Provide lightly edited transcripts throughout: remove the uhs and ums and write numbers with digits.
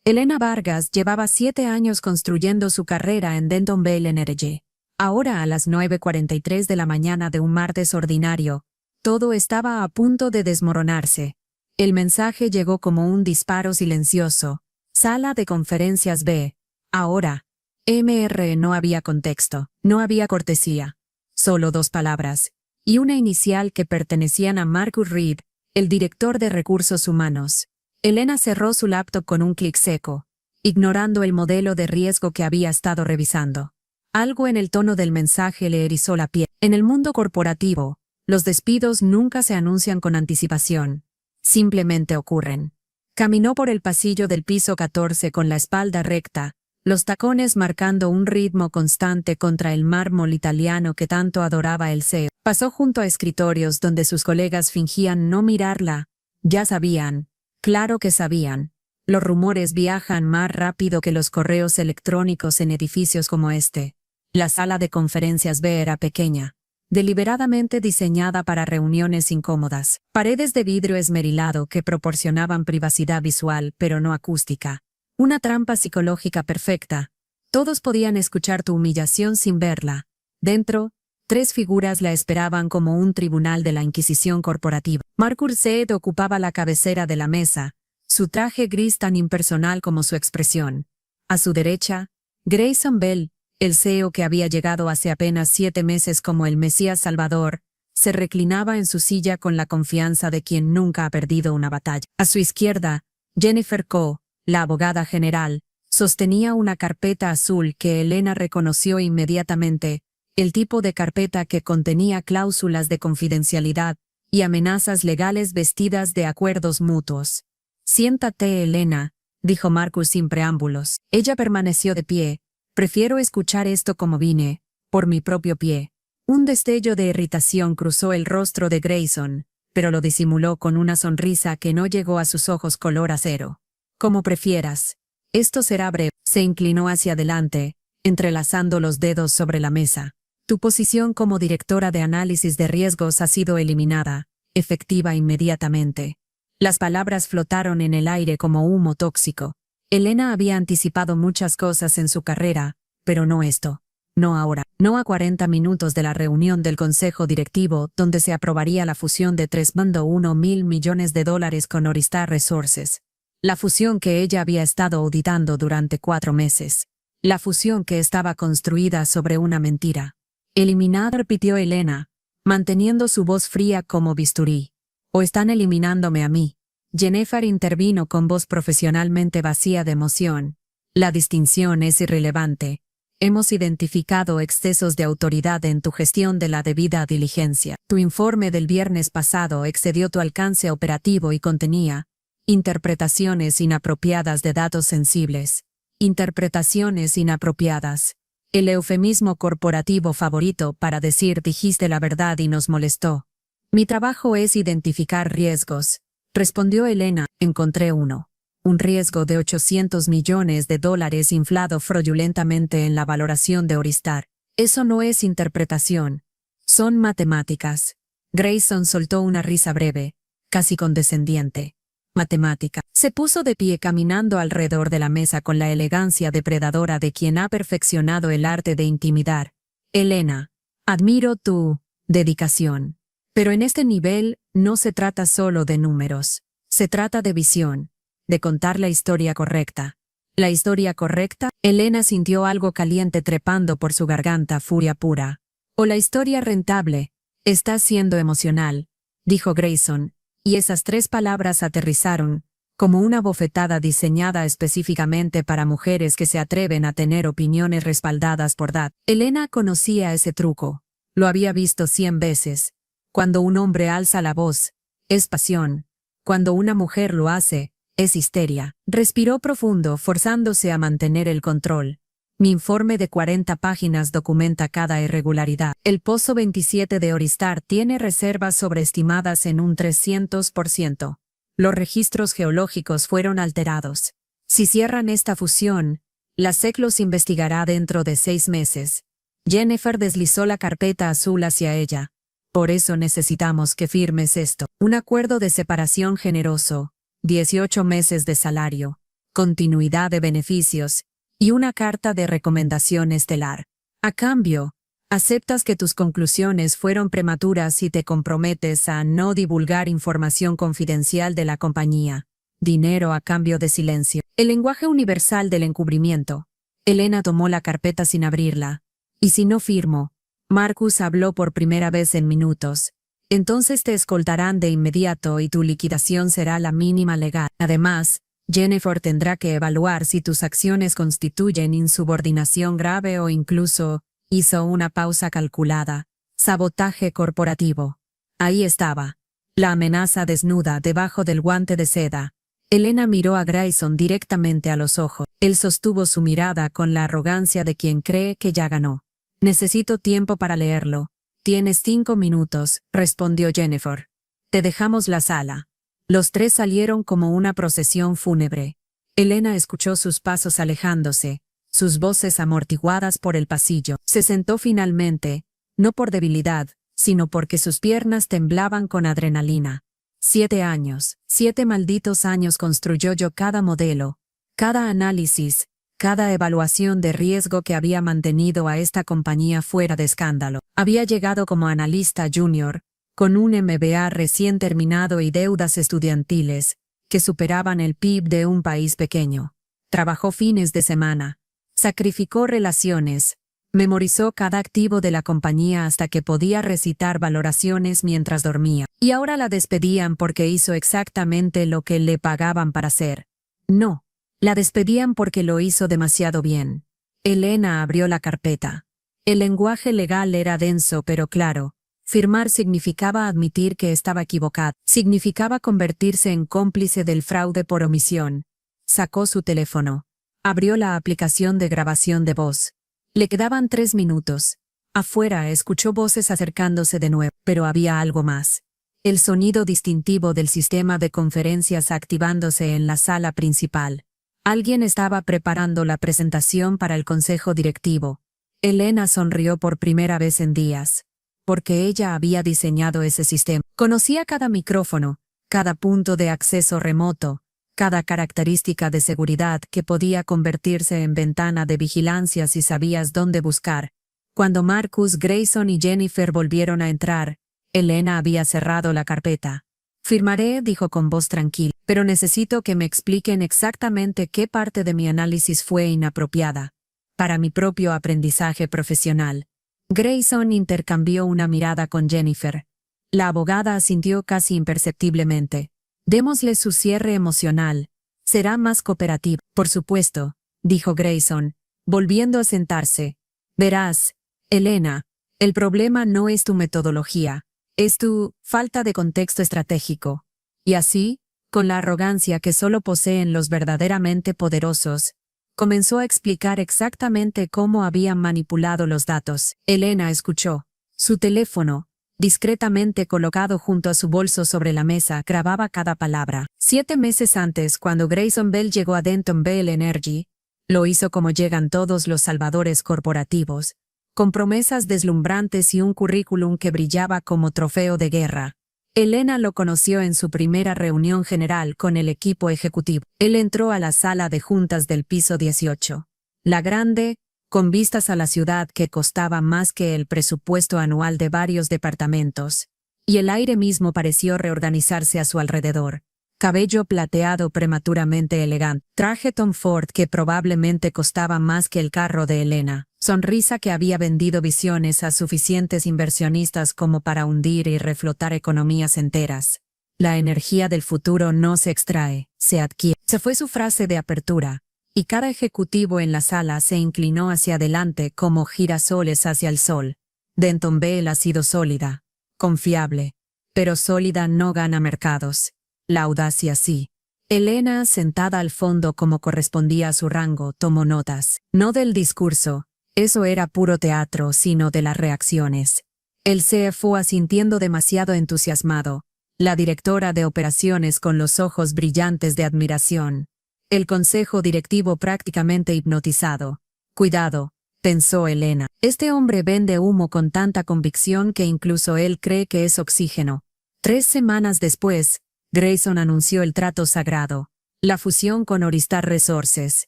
Elena Vargas llevaba 7 años construyendo su carrera en Denton Bell Energy. Ahora a las 9:43 de la mañana de un martes ordinario, todo estaba a punto de desmoronarse. El mensaje llegó como un disparo silencioso. Sala de conferencias B. Ahora. MR. No había contexto, no había cortesía. Solo 2 palabras. Y una inicial que pertenecían a Marcus Reed, el director de recursos humanos. Elena cerró su laptop con un clic seco, ignorando el modelo de riesgo que había estado revisando. Algo en el tono del mensaje le erizó la piel. En el mundo corporativo, los despidos nunca se anuncian con anticipación. Simplemente ocurren. Caminó por el pasillo del piso 14 con la espalda recta, los tacones marcando un ritmo constante contra el mármol italiano que tanto adoraba el CEO. Pasó junto a escritorios donde sus colegas fingían no mirarla. Ya sabían. Claro que sabían. Los rumores viajan más rápido que los correos electrónicos en edificios como este. La sala de conferencias B era pequeña, deliberadamente diseñada para reuniones incómodas. Paredes de vidrio esmerilado que proporcionaban privacidad visual pero no acústica. Una trampa psicológica perfecta. Todos podían escuchar tu humillación sin verla. Dentro, 3 figuras la esperaban como un tribunal de la Inquisición corporativa. Marcus Reed ocupaba la cabecera de la mesa, su traje gris tan impersonal como su expresión. A su derecha, Grayson Bell, el CEO que había llegado hace apenas 7 meses como el Mesías Salvador, se reclinaba en su silla con la confianza de quien nunca ha perdido una batalla. A su izquierda, Jennifer Coe, la abogada general, sostenía una carpeta azul que Elena reconoció inmediatamente, el tipo de carpeta que contenía cláusulas de confidencialidad y amenazas legales vestidas de acuerdos mutuos. «Siéntate, Elena», dijo Marcus sin preámbulos. Ella permaneció de pie. «Prefiero escuchar esto como vine, por mi propio pie». Un destello de irritación cruzó el rostro de Grayson, pero lo disimuló con una sonrisa que no llegó a sus ojos color acero. «Como prefieras. Esto será breve». Se inclinó hacia adelante, entrelazando los dedos sobre la mesa. «Tu posición como directora de análisis de riesgos ha sido eliminada, efectiva inmediatamente». Las palabras flotaron en el aire como humo tóxico. Elena había anticipado muchas cosas en su carrera, pero no esto. No ahora. No a 40 minutos de la reunión del Consejo Directivo donde se aprobaría la fusión de $3.1 millones con Oristar Resources. La fusión que ella había estado auditando durante 4 meses. La fusión que estaba construida sobre una mentira. «Eliminada», repitió Elena, manteniendo su voz fría como bisturí. «¿O están eliminándome a mí?» Jennifer intervino con voz profesionalmente vacía de emoción. «La distinción es irrelevante. Hemos identificado excesos de autoridad en tu gestión de la debida diligencia. Tu informe del viernes pasado excedió tu alcance operativo y contenía interpretaciones inapropiadas de datos sensibles. Interpretaciones inapropiadas. El eufemismo corporativo favorito para decir dijiste la verdad y nos molestó. Mi trabajo es identificar riesgos», respondió Elena. «Encontré uno. Un riesgo de $800 millones inflado fraudulentamente en la valoración de Oristar. Eso no es interpretación. Son matemáticas». Grayson soltó una risa breve, casi condescendiente. «Matemática». Se puso de pie caminando alrededor de la mesa con la elegancia depredadora de quien ha perfeccionado el arte de intimidar. «Elena, admiro tu dedicación. Pero en este nivel no se trata solo de números. Se trata de visión, de contar la historia correcta». «¿La historia correcta?» Elena sintió algo caliente trepando por su garganta, furia pura. «O la historia rentable. Está siendo emocional», dijo Grayson, y esas 3 palabras aterrizaron, como una bofetada diseñada específicamente para mujeres que se atreven a tener opiniones respaldadas por datos. Elena conocía ese truco. Lo había visto 100 veces. Cuando un hombre alza la voz, es pasión. Cuando una mujer lo hace, es histeria. Respiró profundo, forzándose a mantener el control. «Mi informe de 40 páginas documenta cada irregularidad. El pozo 27 de Oristar tiene reservas sobreestimadas en un 300%. Los registros geológicos fueron alterados. Si cierran esta fusión, la SEC los investigará dentro de 6 meses». Jennifer deslizó la carpeta azul hacia ella. «Por eso necesitamos que firmes esto. Un acuerdo de separación generoso. 18 meses de salario. continuidad de beneficios y una carta de recomendación estelar. A cambio, aceptas que tus conclusiones fueron prematuras y te comprometes a no divulgar información confidencial de la compañía. Dinero a cambio de silencio. El lenguaje universal del encubrimiento. Elena tomó la carpeta sin abrirla. ¿Y si no firmo? Marcus habló por primera vez en minutos. Entonces te escoltarán de inmediato y tu liquidación será la mínima legal. Además, Jennifer tendrá que evaluar si tus acciones constituyen insubordinación grave o incluso, hizo una pausa calculada, sabotaje corporativo. Ahí estaba, la amenaza desnuda debajo del guante de seda. Elena miró a Grayson directamente a los ojos. Él sostuvo su mirada con la arrogancia de quien cree que ya ganó. Necesito tiempo para leerlo. Tienes 5 minutos, respondió Jennifer. Te dejamos la sala. Los tres salieron como una procesión fúnebre. Elena escuchó sus pasos alejándose, sus voces amortiguadas por el pasillo. Se sentó finalmente, no por debilidad, sino porque sus piernas temblaban con adrenalina. 7 años, 7 malditos años construyó yo cada modelo, cada análisis, cada evaluación de riesgo que había mantenido a esta compañía fuera de escándalo. Había llegado como analista junior, con un MBA recién terminado y deudas estudiantiles, que superaban el PIB de un país pequeño. Trabajó fines de semana, sacrificó relaciones, memorizó cada activo de la compañía hasta que podía recitar valoraciones mientras dormía. Y ahora la despedían porque hizo exactamente lo que le pagaban para hacer. No, la despedían porque lo hizo demasiado bien. Elena abrió la carpeta. El lenguaje legal era denso pero claro. Firmar significaba admitir que estaba equivocado. Significaba convertirse en cómplice del fraude por omisión. Sacó su teléfono. Abrió la aplicación de grabación de voz. Le quedaban 3 minutos. Afuera escuchó voces acercándose de nuevo, pero había algo más. El sonido distintivo del sistema de conferencias activándose en la sala principal. Alguien estaba preparando la presentación para el consejo directivo. Elena sonrió por primera vez en días, porque ella había diseñado ese sistema. Conocía cada micrófono, cada punto de acceso remoto, cada característica de seguridad que podía convertirse en ventana de vigilancia si sabías dónde buscar. Cuando Marcus, Grayson y Jennifer volvieron a entrar, Elena había cerrado la carpeta. Firmaré, dijo con voz tranquila, pero necesito que me expliquen exactamente qué parte de mi análisis fue inapropiada, para mi propio aprendizaje profesional. Grayson intercambió una mirada con Jennifer. La abogada asintió casi imperceptiblemente. Démosle su cierre emocional. Será más cooperativo. Por supuesto, dijo Grayson, volviendo a sentarse. Verás, Elena, el problema no es tu metodología, es tu falta de contexto estratégico. Y así, con la arrogancia que solo poseen los verdaderamente poderosos, comenzó a explicar exactamente cómo habían manipulado los datos. Elena escuchó. Su teléfono, discretamente colocado junto a su bolso sobre la mesa, grababa cada palabra. 7 meses antes, cuando Grayson Bell llegó a Denton Bell Energy, lo hizo como llegan todos los salvadores corporativos, con promesas deslumbrantes y un currículum que brillaba como trofeo de guerra. Elena lo conoció en su primera reunión general con el equipo ejecutivo. Él entró a la sala de juntas del piso 18. La grande, con vistas a la ciudad que costaba más que el presupuesto anual de varios departamentos. Y el aire mismo pareció reorganizarse a su alrededor. Cabello plateado prematuramente elegante. Traje Tom Ford que probablemente costaba más que el carro de Elena. Sonrisa que había vendido visiones a suficientes inversionistas como para hundir y reflotar economías enteras. La energía del futuro no se extrae, se adquiere. Se fue su frase de apertura, y cada ejecutivo en la sala se inclinó hacia adelante como girasoles hacia el sol. Denton Bell ha sido sólida, confiable, pero sólida no gana mercados. La audacia sí. Elena, sentada al fondo como correspondía a su rango, tomó notas. No del discurso, eso era puro teatro, sino de las reacciones. El CFO asintiendo demasiado entusiasmado, la directora de operaciones con los ojos brillantes de admiración, el consejo directivo prácticamente hipnotizado. Cuidado, pensó Elena. Este hombre vende humo con tanta convicción que incluso él cree que es oxígeno. 3 semanas después, Grayson anunció el trato sagrado. La fusión con Oristar Resources.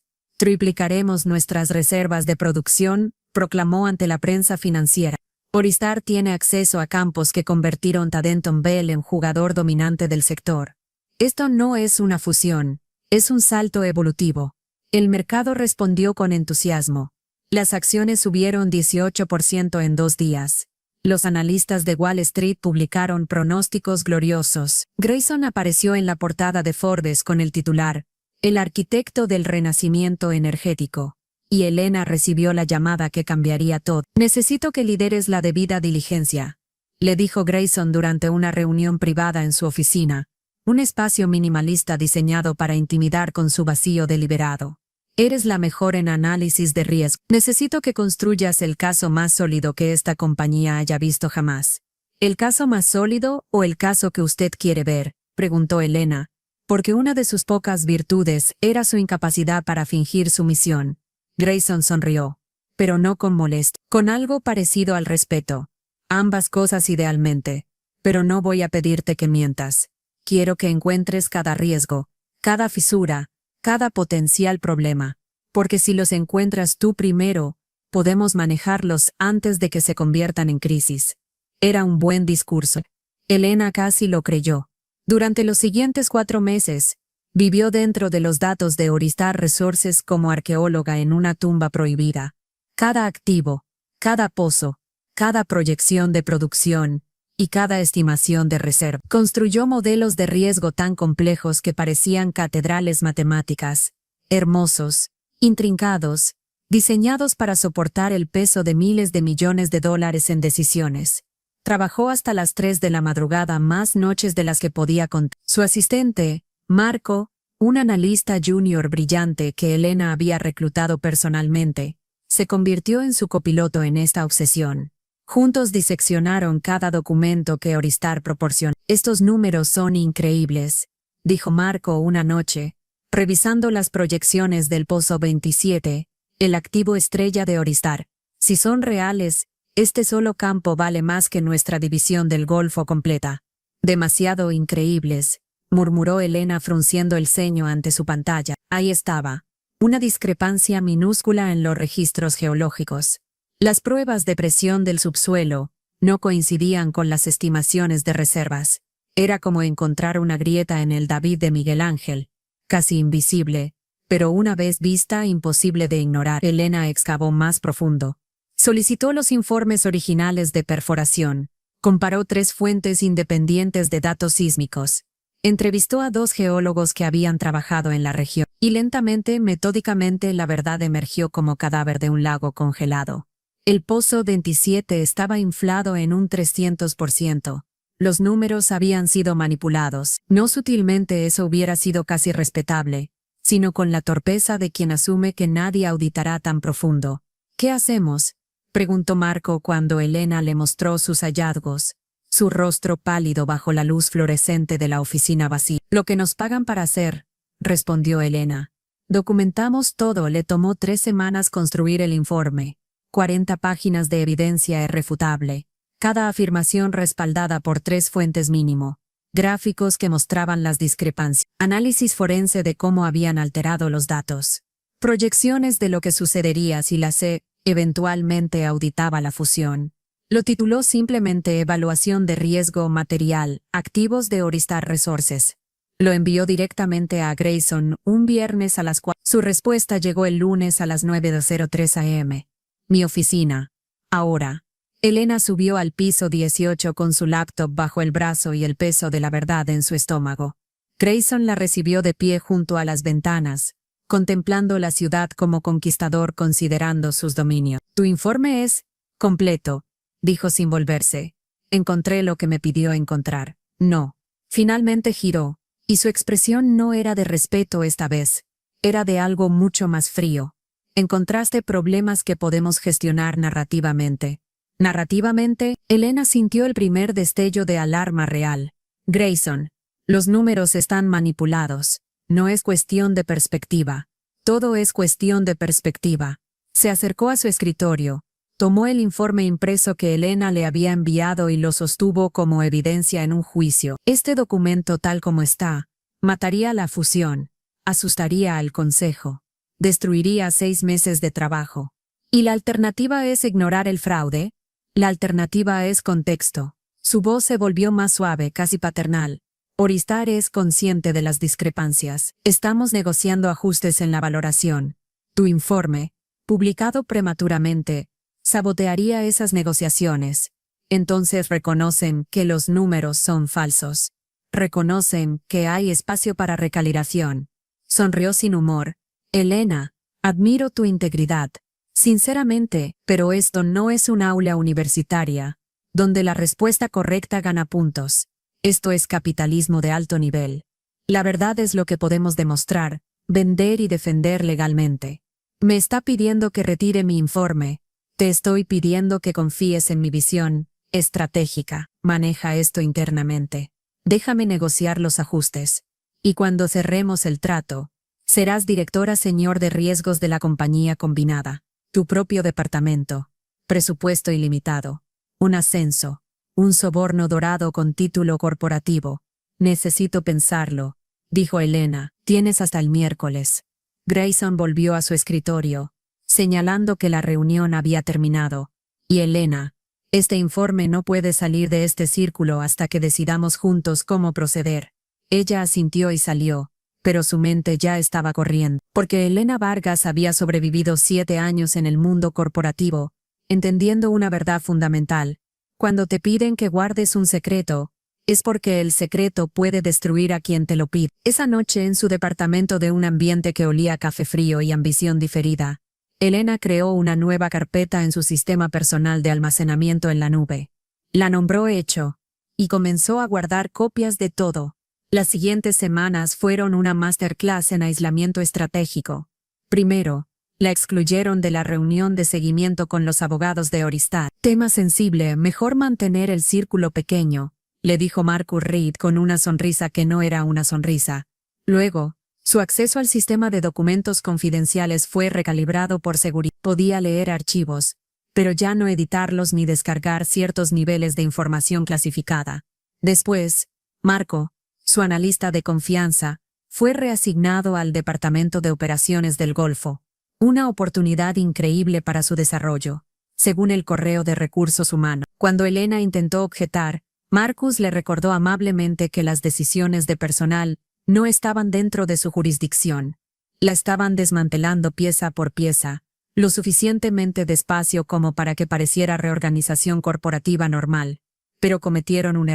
Triplicaremos nuestras reservas de producción, proclamó ante la prensa financiera. Oristar tiene acceso a campos que convirtieron a Denton Bell en jugador dominante del sector. Esto no es una fusión, es un salto evolutivo. El mercado respondió con entusiasmo. Las acciones subieron 18% en 2 días. Los analistas de Wall Street publicaron pronósticos gloriosos. Grayson apareció en la portada de Forbes con el titular, "El arquitecto del renacimiento energético". Y Elena recibió la llamada que cambiaría todo. "Necesito que lideres la debida diligencia", le dijo Grayson durante una reunión privada en su oficina, un espacio minimalista diseñado para intimidar con su vacío deliberado. "Eres la mejor en análisis de riesgo. Necesito que construyas el caso más sólido que esta compañía haya visto jamás". "¿El caso más sólido o el caso que usted quiere ver?", preguntó Elena, porque una de sus pocas virtudes era su incapacidad para fingir sumisión. Grayson sonrió, pero no con molestia, con algo parecido al respeto. "Ambas cosas idealmente, pero no voy a pedirte que mientas. Quiero que encuentres cada riesgo, cada fisura, cada potencial problema, porque si los encuentras tú primero, podemos manejarlos antes de que se conviertan en crisis". Era un buen discurso. Elena casi lo creyó. Durante los siguientes 4 meses, vivió dentro de los datos de Oristar Resources como arqueóloga en una tumba prohibida. Cada activo, cada pozo, cada proyección de producción y cada estimación de reserva. Construyó modelos de riesgo tan complejos que parecían catedrales matemáticas, hermosos, intrincados, diseñados para soportar el peso de miles de millones de dólares en decisiones. Trabajó hasta las 3 de la madrugada, más noches de las que podía contar. Su asistente, Marco, un analista junior brillante que Elena había reclutado personalmente, se convirtió en su copiloto en esta obsesión. Juntos diseccionaron cada documento que Oristar proporcionó. "Estos números son increíbles", dijo Marco una noche, revisando las proyecciones del Pozo 27, el activo estrella de Oristar. "Si son reales, este solo campo vale más que nuestra división del Golfo completa". "Demasiado increíbles", murmuró Elena frunciendo el ceño ante su pantalla. Ahí estaba, una discrepancia minúscula en los registros geológicos. Las pruebas de presión del subsuelo no coincidían con las estimaciones de reservas. Era como encontrar una grieta en el David de Miguel Ángel, casi invisible, pero una vez vista imposible de ignorar. Elena excavó más profundo. Solicitó los informes originales de perforación. Comparó 3 fuentes independientes de datos sísmicos. Entrevistó a 2 geólogos que habían trabajado en la región. Y lentamente, metódicamente, la verdad emergió como cadáver de un lago congelado. El Pozo 27 estaba inflado en un 300%. Los números habían sido manipulados. No sutilmente, eso hubiera sido casi respetable, sino con la torpeza de quien asume que nadie auditará tan profundo. "¿Qué hacemos?", preguntó Marco cuando Elena le mostró sus hallazgos, su rostro pálido bajo la luz fluorescente de la oficina vacía. "Lo que nos pagan para hacer", respondió Elena. "Documentamos todo". Le tomó 3 semanas construir el informe. 40 páginas de evidencia irrefutable, cada afirmación respaldada por 3 fuentes mínimo. Gráficos que mostraban las discrepancias. Análisis forense de cómo habían alterado los datos. Proyecciones de lo que sucedería si la C eventualmente auditaba la fusión. Lo tituló simplemente Evaluación de Riesgo Material, Activos de Oristar Resources. Lo envió directamente a Grayson un viernes a las 4. Su respuesta llegó el lunes a las 9:03 am. "Mi oficina. Ahora". Elena subió al piso 18 con su laptop bajo el brazo y el peso de la verdad en su estómago. Grayson la recibió de pie junto a las ventanas, contemplando la ciudad como conquistador considerando sus dominios. "Tu informe es completo", dijo sin volverse. "Encontré lo que me pidió encontrar". "No". Finalmente giró, y su expresión no era de respeto esta vez, era de algo mucho más frío. "Encontraste problemas que podemos gestionar narrativamente". ¿Narrativamente? Elena sintió el primer destello de alarma real. "Grayson, los números están manipulados. No es cuestión de perspectiva. Todo es cuestión de perspectiva". Se acercó a su escritorio, tomó el informe impreso que Elena le había enviado y lo sostuvo como evidencia en un juicio. "Este documento tal como está, mataría la fusión. asustaría al consejo. Destruiría 6 meses de trabajo. ¿Y la alternativa es ignorar el fraude? La alternativa es contexto. Su voz se volvió más suave, casi paternal. Oristar es consciente de las discrepancias. Estamos negociando ajustes en la valoración. Tu informe, publicado prematuramente, sabotearía esas negociaciones. Entonces reconocen que los números son falsos. Reconocen que hay espacio para recalibración. Sonrió sin humor. Elena, admiro tu integridad. Sinceramente, pero esto no es un aula universitaria, donde la respuesta correcta gana puntos. Esto es capitalismo de alto nivel. La verdad es lo que podemos demostrar, vender y defender legalmente. Me está pidiendo que retire mi informe. Te estoy pidiendo que confíes en mi visión estratégica. Maneja esto internamente. Déjame negociar los ajustes. Y cuando cerremos el trato, serás directora senior de riesgos de la compañía combinada. Tu propio departamento. Presupuesto ilimitado. Un ascenso. Un soborno dorado con título corporativo. Necesito pensarlo, dijo Elena. Tienes hasta el miércoles. Grayson volvió a su escritorio, señalando que la reunión había terminado. Y Elena, este informe no puede salir de este círculo hasta que decidamos juntos cómo proceder. Ella asintió y salió, pero su mente ya estaba corriendo, porque Elena Vargas había sobrevivido 7 años en el mundo corporativo, entendiendo una verdad fundamental. Cuando te piden que guardes un secreto, es porque el secreto puede destruir a quien te lo pide. Esa noche en su departamento de un ambiente que olía a café frío y ambición diferida, Elena creó una nueva carpeta en su sistema personal de almacenamiento en la nube. La nombró Hecho, y comenzó a guardar copias de todo. Las siguientes semanas fueron una masterclass en aislamiento estratégico. Primero, la excluyeron de la reunión de seguimiento con los abogados de Oristar. Tema sensible, mejor mantener el círculo pequeño, le dijo Marcus Reed con una sonrisa que no era una sonrisa. Luego, su acceso al sistema de documentos confidenciales fue recalibrado por seguridad. Podía leer archivos, pero ya no editarlos ni descargar ciertos niveles de información clasificada. Después, Marco, su analista de confianza, fue reasignado al Departamento de Operaciones del Golfo. Una oportunidad increíble para su desarrollo, según el correo de recursos humanos. Cuando Elena intentó objetar, Marcus le recordó amablemente que las decisiones de personal no estaban dentro de su jurisdicción. La estaban desmantelando pieza por pieza, lo suficientemente despacio como para que pareciera reorganización corporativa normal. Pero cometieron un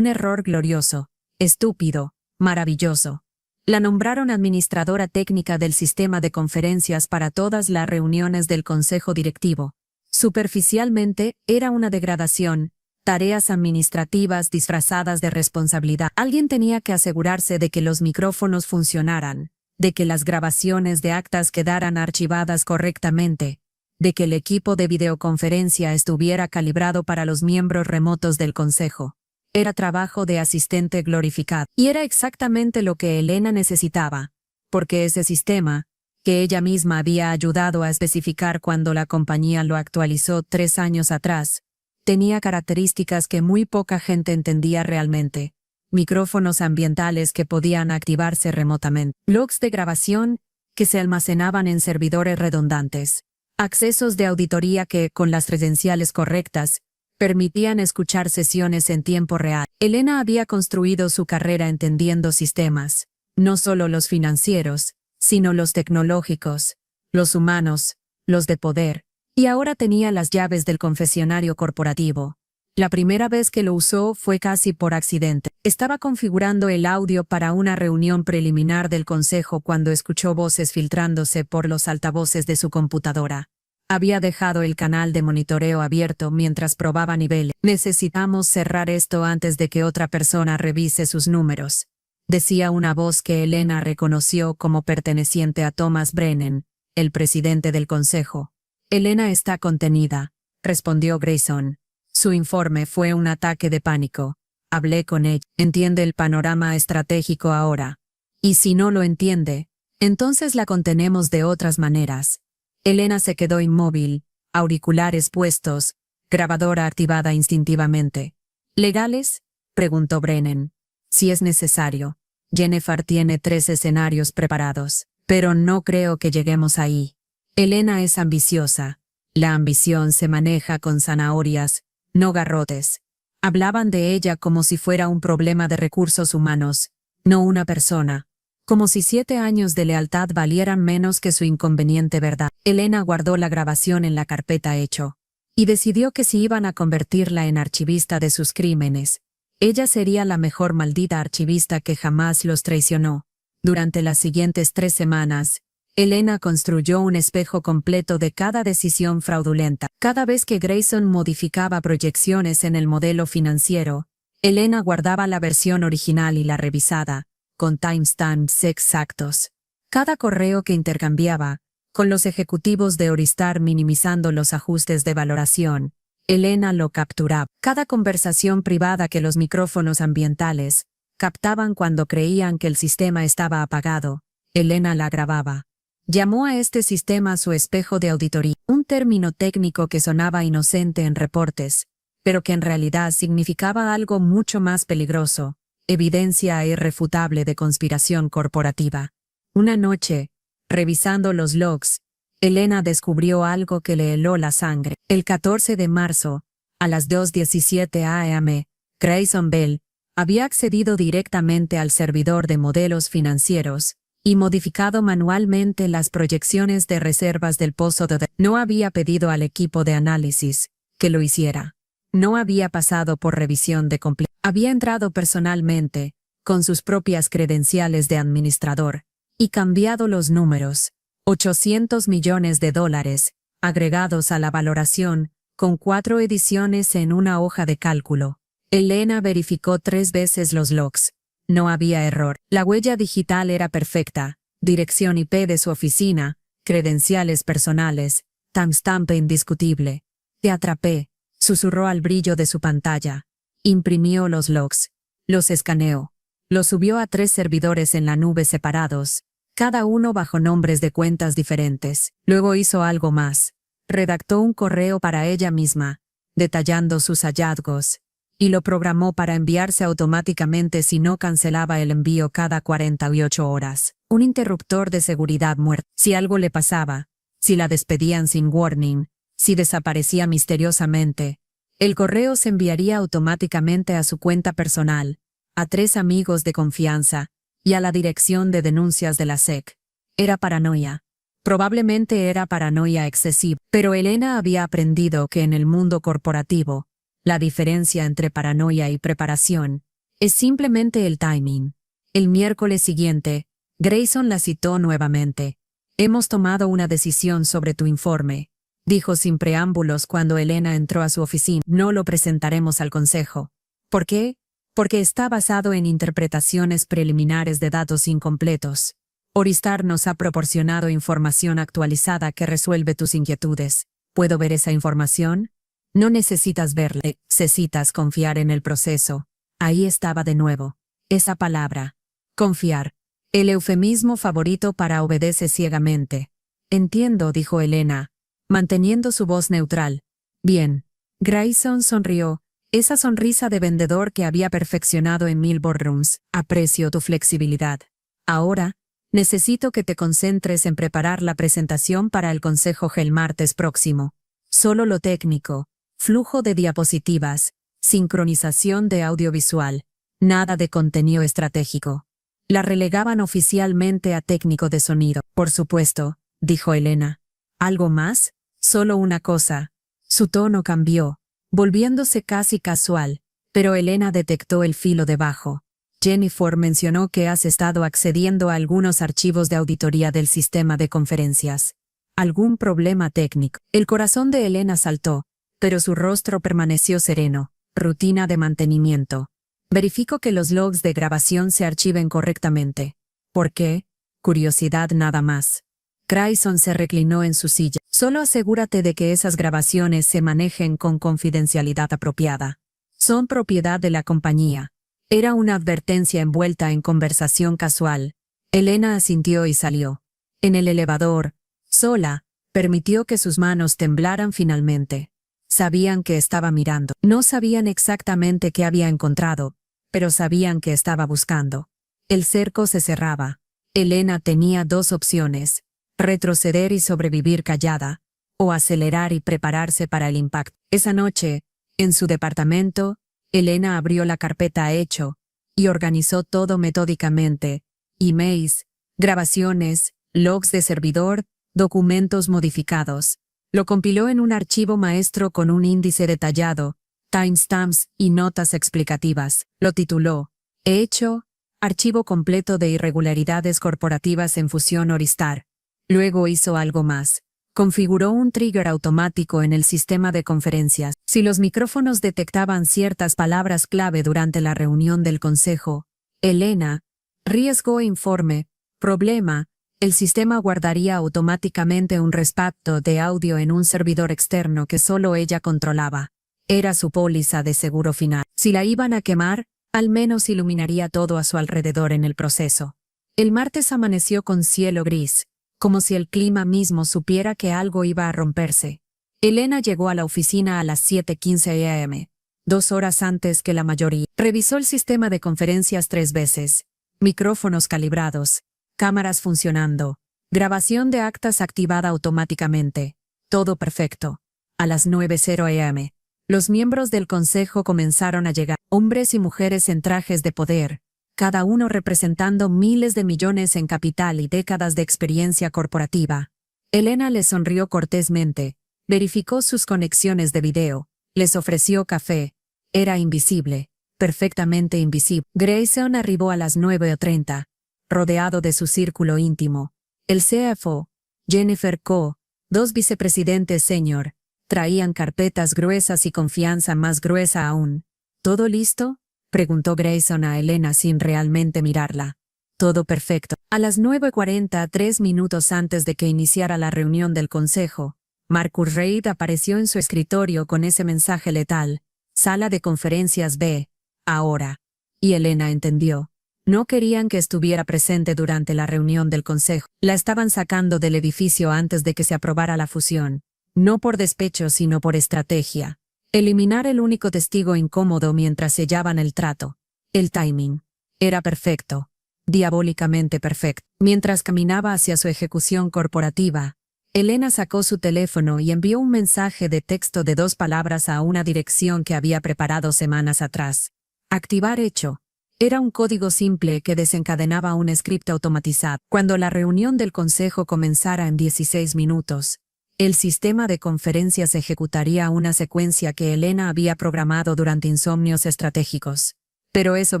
error glorioso, estúpido, maravilloso. La nombraron administradora técnica del sistema de conferencias para todas las reuniones del consejo directivo. Superficialmente, era una degradación, tareas administrativas disfrazadas de responsabilidad. Alguien tenía que asegurarse de que los micrófonos funcionaran, de que las grabaciones de actas quedaran archivadas correctamente, de que el equipo de videoconferencia estuviera calibrado para los miembros remotos del consejo. Era trabajo de asistente glorificado. Y era exactamente lo que Elena necesitaba, porque ese sistema, que ella misma había ayudado a especificar cuando la compañía lo actualizó 3 años atrás, tenía características que muy poca gente entendía realmente. Micrófonos ambientales que podían activarse remotamente. Logs de grabación que se almacenaban en servidores redundantes. Accesos de auditoría que, con las credenciales correctas, permitían escuchar sesiones en tiempo real. Elena había construido su carrera entendiendo sistemas, no solo los financieros, sino los tecnológicos, los humanos, los de poder, y ahora tenía las llaves del confesionario corporativo. La primera vez que lo usó fue casi por accidente. Estaba configurando el audio para una reunión preliminar del consejo cuando escuchó voces filtrándose por los altavoces de su computadora. Había dejado el canal de monitoreo abierto mientras probaba niveles. Necesitamos cerrar esto antes de que otra persona revise sus números, decía una voz que Elena reconoció como perteneciente a Thomas Brennan, el presidente del consejo. Elena está contenida, respondió Grayson. Su informe fue un ataque de pánico. Hablé con ella. Entiende el panorama estratégico ahora. Y si no lo entiende, entonces la contenemos de otras maneras. Elena se quedó inmóvil, auriculares puestos, grabadora activada instintivamente. ¿Legales?, preguntó Brennan. Si es necesario. Jennifer tiene 3 escenarios preparados, pero no creo que lleguemos ahí. Elena es ambiciosa. La ambición se maneja con zanahorias, no garrotes. Hablaban de ella como si fuera un problema de recursos humanos, no una persona. Como si 7 años de lealtad valieran menos que su inconveniente verdad. Elena guardó la grabación en la carpeta hecho. Y decidió que si iban a convertirla en archivista de sus crímenes, ella sería la mejor maldita archivista que jamás los traicionó. Durante las siguientes 3 semanas, Elena construyó un espejo completo de cada decisión fraudulenta. Cada vez que Grayson modificaba proyecciones en el modelo financiero, Elena guardaba la versión original y la revisada, con timestamps exactos. Cada correo que intercambiaba, con los ejecutivos de Oristar minimizando los ajustes de valoración, Elena lo capturaba. Cada conversación privada que los micrófonos ambientales captaban cuando creían que el sistema estaba apagado, Elena la grababa. Llamó a este sistema su espejo de auditoría, un término técnico que sonaba inocente en reportes, pero que en realidad significaba algo mucho más peligroso: evidencia irrefutable de conspiración corporativa. Una noche, revisando los logs, Elena descubrió algo que le heló la sangre. El 14 de marzo, a las 2:17 a.m., Grayson Bell había accedido directamente al servidor de modelos financieros y modificado manualmente las proyecciones de reservas del pozo de... No había pedido al equipo de análisis que lo hiciera. No había pasado por revisión de compliance. Había entrado personalmente, con sus propias credenciales de administrador, y cambiado los números. $800 millones, agregados a la valoración, con 4 ediciones en una hoja de cálculo. Elena verificó 3 veces los logs. No había error. La huella digital era perfecta. Dirección IP de su oficina, credenciales personales, timestamp indiscutible. Te atrapé, susurró al brillo de su pantalla. Imprimió los logs. Los escaneó. Los subió a 3 servidores en la nube separados, cada uno bajo nombres de cuentas diferentes. Luego hizo algo más. Redactó un correo para ella misma, detallando sus hallazgos, y lo programó para enviarse automáticamente si no cancelaba el envío cada 48 horas. Un interruptor de seguridad muerto. Si algo le pasaba, si la despedían sin warning, si desaparecía misteriosamente, el correo se enviaría automáticamente a su cuenta personal, a 3 amigos de confianza, y a la dirección de denuncias de la SEC. Era paranoia. Probablemente era paranoia excesiva, pero Elena había aprendido que en el mundo corporativo, la diferencia entre paranoia y preparación es simplemente el timing. El miércoles siguiente, Grayson la citó nuevamente. Hemos tomado una decisión sobre tu informe, dijo sin preámbulos cuando Elena entró a su oficina. No lo presentaremos al consejo. ¿Por qué? Porque está basado en interpretaciones preliminares de datos incompletos. Oristar nos ha proporcionado información actualizada que resuelve tus inquietudes. ¿Puedo ver esa información? No necesitas verla, necesitas confiar en el proceso. Ahí estaba de nuevo. Esa palabra. Confiar. El eufemismo favorito para obedece ciegamente. Entiendo, dijo Elena, manteniendo su voz neutral. Bien. Grayson sonrió. Esa sonrisa de vendedor que había perfeccionado en 1000 boardrooms. Aprecio tu flexibilidad. Ahora, necesito que te concentres en preparar la presentación para el consejo el martes próximo. Solo lo técnico, flujo de diapositivas, sincronización de audiovisual, nada de contenido estratégico. La relegaban oficialmente a técnico de sonido. Por supuesto, dijo Elena. ¿Algo más? Solo una cosa. Su tono cambió, volviéndose casi casual, pero Elena detectó el filo debajo. Jennifer mencionó que has estado accediendo a algunos archivos de auditoría del sistema de conferencias. ¿Algún problema técnico? El corazón de Elena saltó, pero su rostro permaneció sereno. Rutina de mantenimiento. Verifico que los logs de grabación se archiven correctamente. ¿Por qué? Curiosidad nada más. Grayson se reclinó en su silla. Solo asegúrate de que esas grabaciones se manejen con confidencialidad apropiada. Son propiedad de la compañía. Era una advertencia envuelta en conversación casual. Elena asintió y salió. En el elevador, sola, permitió que sus manos temblaran finalmente. Sabían que estaba mirando. No sabían exactamente qué había encontrado, pero sabían que estaba buscando. El cerco se cerraba. Elena tenía dos opciones: retroceder y sobrevivir callada, o acelerar y prepararse para el impacto. Esa noche, en su departamento, Elena abrió la carpeta Hecho y organizó todo metódicamente: emails, grabaciones, logs de servidor, documentos modificados. Lo compiló en un archivo maestro con un índice detallado, timestamps y notas explicativas. Lo tituló Hecho, archivo completo de irregularidades corporativas en Fusion Oristar. Luego hizo algo más. Configuró un trigger automático en el sistema de conferencias. Si los micrófonos detectaban ciertas palabras clave durante la reunión del consejo: Elena, riesgo e informe, problema, el sistema guardaría automáticamente un respaldo de audio en un servidor externo que solo ella controlaba. Era su póliza de seguro final. Si la iban a quemar, al menos iluminaría todo a su alrededor en el proceso. El martes amaneció con cielo gris, como si el clima mismo supiera que algo iba a romperse. Elena llegó a la oficina a las 7:15 a.m., 2 horas antes que la mayoría. Revisó el sistema de conferencias 3 veces. Micrófonos calibrados, cámaras funcionando, grabación de actas activada automáticamente. Todo perfecto. A las 9:00 a.m., los miembros del consejo comenzaron a llegar, hombres y mujeres en trajes de poder, cada uno representando miles de millones en capital y décadas de experiencia corporativa. Elena les sonrió cortésmente, verificó sus conexiones de video, les ofreció café. Era invisible, perfectamente invisible. Grayson arribó a las 9:30, rodeado de su círculo íntimo. El CFO, Jennifer Ko, 2 vicepresidentes senior, traían carpetas gruesas y confianza más gruesa aún. ¿Todo listo?, preguntó Grayson a Elena sin realmente mirarla. Todo perfecto. A las 9:40, 3 minutos antes de que iniciara la reunión del consejo, Marcus Reid apareció en su escritorio con ese mensaje letal: Sala de conferencias B, ahora. Y Elena entendió. No querían que estuviera presente durante la reunión del consejo. La estaban sacando del edificio antes de que se aprobara la fusión. No por despecho sino por estrategia. Eliminar el único testigo incómodo mientras sellaban el trato. El timing. Era perfecto. Diabólicamente perfecto. Mientras caminaba hacia su ejecución corporativa, Elena sacó su teléfono y envió un mensaje de texto de 2 palabras a una dirección que había preparado semanas atrás. Activar hecho. Era un código simple que desencadenaba un script automatizado. Cuando la reunión del consejo comenzara en 16 minutos, el sistema de conferencias ejecutaría una secuencia que Elena había programado durante insomnios estratégicos. Pero eso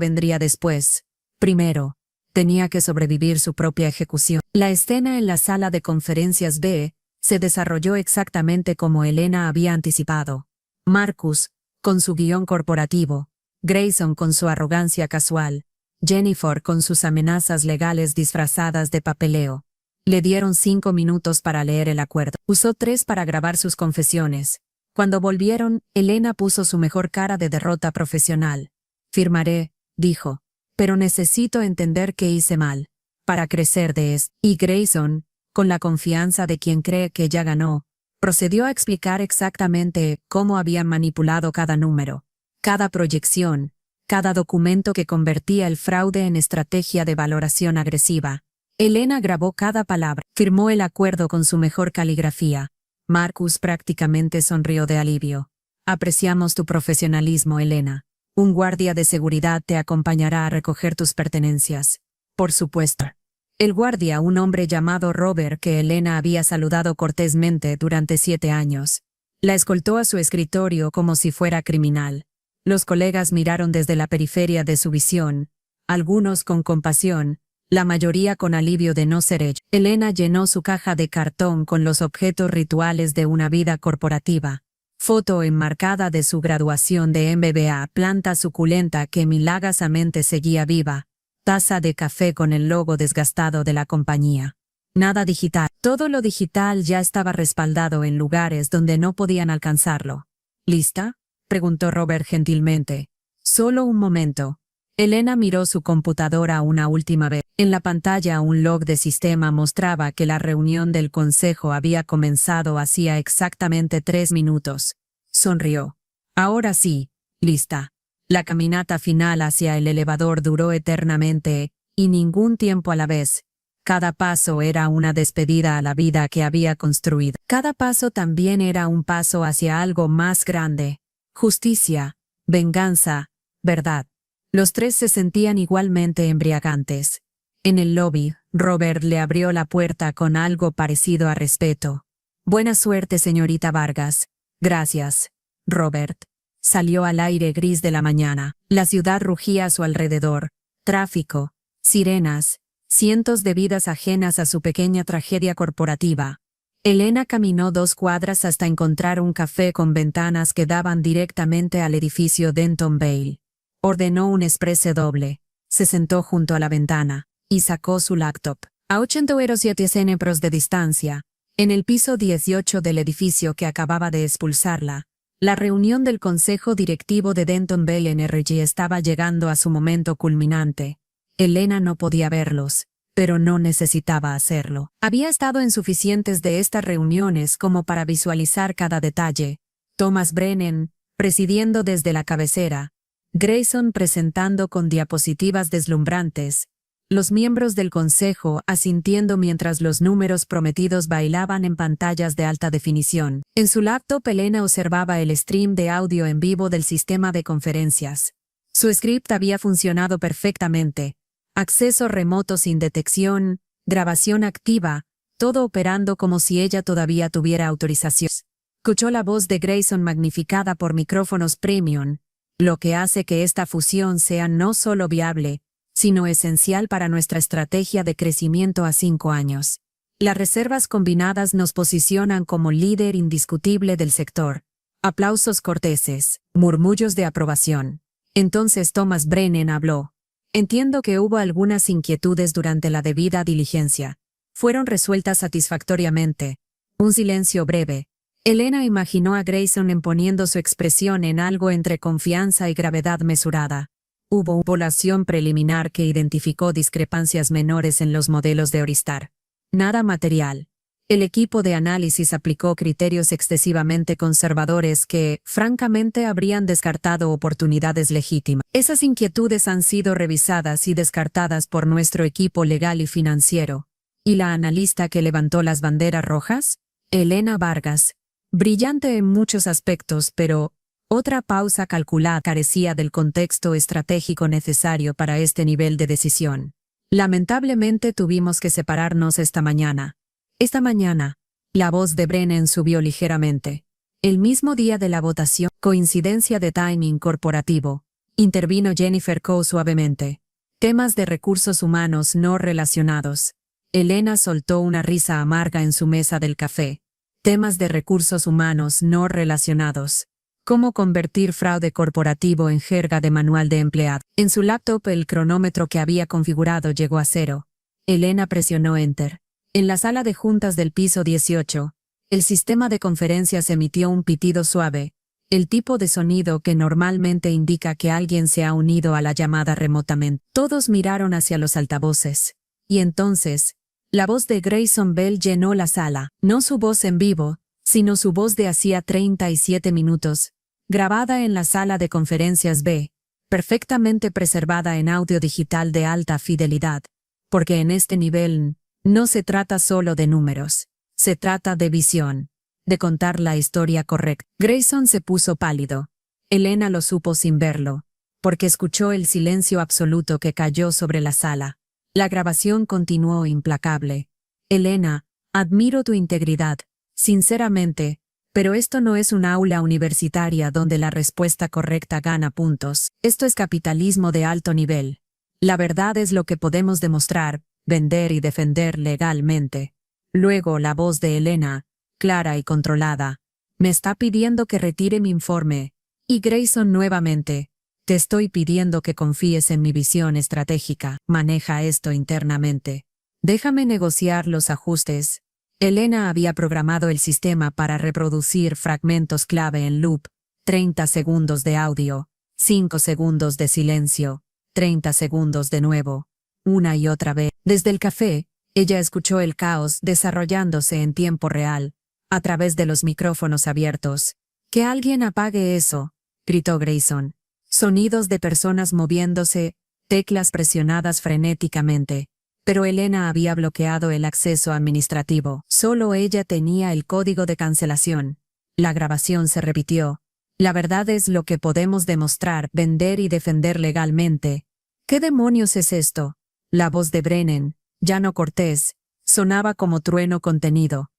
vendría después. Primero, tenía que sobrevivir su propia ejecución. La escena en la sala de conferencias B se desarrolló exactamente como Elena había anticipado. Marcus, con su guión corporativo; Grayson con su arrogancia casual; Jennifer con sus amenazas legales disfrazadas de papeleo. Le dieron 5 minutos para leer el acuerdo. Usó 3 para grabar sus confesiones. Cuando volvieron, Elena puso su mejor cara de derrota profesional. Firmaré, dijo, pero necesito entender qué hice mal, para crecer de esto. Y Grayson, con la confianza de quien cree que ya ganó, procedió a explicar exactamente cómo habían manipulado cada número, cada proyección, cada documento que convertía el fraude en estrategia de valoración agresiva. Elena grabó cada palabra, firmó el acuerdo con su mejor caligrafía. Marcus prácticamente sonrió de alivio. Apreciamos tu profesionalismo, Elena. Un guardia de seguridad te acompañará a recoger tus pertenencias. Por supuesto. El guardia, un hombre llamado Robert que Elena había saludado cortésmente durante 7 años, la escoltó a su escritorio como si fuera criminal. Los colegas miraron desde la periferia de su visión, algunos con compasión, la mayoría con alivio de no ser ella. Elena llenó su caja de cartón con los objetos rituales de una vida corporativa. Foto enmarcada de su graduación de MBA, planta suculenta que milagrosamente seguía viva, taza de café con el logo desgastado de la compañía. Nada digital. Todo lo digital ya estaba respaldado en lugares donde no podían alcanzarlo. ¿Lista?, preguntó Robert gentilmente. Solo un momento. Elena miró su computadora una última vez. En la pantalla un log de sistema mostraba que la reunión del consejo había comenzado hacía exactamente 3 minutos. Sonrió. Ahora sí, lista. La caminata final hacia el elevador duró eternamente, y ningún tiempo a la vez. Cada paso era una despedida a la vida que había construido. Cada paso también era un paso hacia algo más grande. Justicia, venganza, verdad. Los tres se sentían igualmente embriagantes. En el lobby, Robert le abrió la puerta con algo parecido a respeto. Buena suerte, señorita Vargas. Gracias, Robert. Salió al aire gris de la mañana. La ciudad rugía a su alrededor. Tráfico, sirenas, cientos de vidas ajenas a su pequeña tragedia corporativa. Elena caminó 2 cuadras hasta encontrar un café con ventanas que daban directamente al edificio Denton Vale. Ordenó un espresso doble, se sentó junto a la ventana y sacó su laptop. A 807 centímetros de distancia, en el piso 18 del edificio que acababa de expulsarla, la reunión del consejo directivo de Denton Vale Energy estaba llegando a su momento culminante. Elena no podía verlos, pero no necesitaba hacerlo. Había estado en suficientes de estas reuniones como para visualizar cada detalle. Thomas Brennan, presidiendo desde la cabecera. Grayson presentando con diapositivas deslumbrantes. Los miembros del consejo asintiendo mientras los números prometidos bailaban en pantallas de alta definición. En su laptop Elena observaba el stream de audio en vivo del sistema de conferencias. Su script había funcionado perfectamente. Acceso remoto sin detección, grabación activa, todo operando como si ella todavía tuviera autorización. Escuchó la voz de Grayson magnificada por micrófonos premium, lo que hace que esta fusión sea no solo viable, sino esencial para nuestra estrategia de crecimiento a 5 años. Las reservas combinadas nos posicionan como líder indiscutible del sector. Aplausos corteses, murmullos de aprobación. Entonces Thomas Brennan habló. Entiendo que hubo algunas inquietudes durante la debida diligencia. Fueron resueltas satisfactoriamente. Un silencio breve. Elena imaginó a Grayson imponiendo su expresión en algo entre confianza y gravedad mesurada. Hubo una evaluación preliminar que identificó discrepancias menores en los modelos de Oristar. Nada material. El equipo de análisis aplicó criterios excesivamente conservadores que, francamente, habrían descartado oportunidades legítimas. Esas inquietudes han sido revisadas y descartadas por nuestro equipo legal y financiero. ¿Y la analista que levantó las banderas rojas? Elena Vargas. Brillante en muchos aspectos, pero otra pausa calculada carecía del contexto estratégico necesario para este nivel de decisión. Lamentablemente tuvimos que separarnos esta mañana. Esta mañana, la voz de Brennan subió ligeramente. El mismo día de la votación, coincidencia de timing corporativo, intervino Jennifer Coe suavemente. Temas de recursos humanos no relacionados. Elena soltó una risa amarga en su mesa del café. Temas de recursos humanos no relacionados. Cómo convertir fraude corporativo en jerga de manual de empleado. En su laptop el cronómetro que había configurado llegó a 0. Elena presionó Enter. En la sala de juntas del piso 18, el sistema de conferencias emitió un pitido suave, el tipo de sonido que normalmente indica que alguien se ha unido a la llamada remotamente. Todos miraron hacia los altavoces. Y entonces, la voz de Grayson Bell llenó la sala. No su voz en vivo, sino su voz de hacía 37 minutos, grabada en la sala de conferencias B, perfectamente preservada en audio digital de alta fidelidad, porque en este nivel no se trata solo de números, se trata de visión, de contar la historia correcta. Grayson se puso pálido. Elena lo supo sin verlo, porque escuchó el silencio absoluto que cayó sobre la sala. La grabación continuó implacable. Elena, admiro tu integridad, sinceramente, pero esto no es un aula universitaria donde la respuesta correcta gana puntos. Esto es capitalismo de alto nivel. La verdad es lo que podemos demostrar, vender y defender legalmente. Luego la voz de Elena, clara y controlada, me está pidiendo que retire mi informe. Y Grayson nuevamente, te estoy pidiendo que confíes en mi visión estratégica. Maneja esto internamente. Déjame negociar los ajustes. Elena había programado el sistema para reproducir fragmentos clave en loop, 30 segundos de audio, 5 segundos de silencio, 30 segundos de nuevo, una y otra vez. Desde el café, ella escuchó el caos desarrollándose en tiempo real, a través de los micrófonos abiertos. «¡Que alguien apague eso!», gritó Grayson. Sonidos de personas moviéndose, teclas presionadas frenéticamente. Pero Elena había bloqueado el acceso administrativo. Solo ella tenía el código de cancelación. La grabación se repitió. La verdad es lo que podemos demostrar, vender y defender legalmente. ¿Qué demonios es esto? La voz de Brennan, ya no Cortés, sonaba como trueno contenido.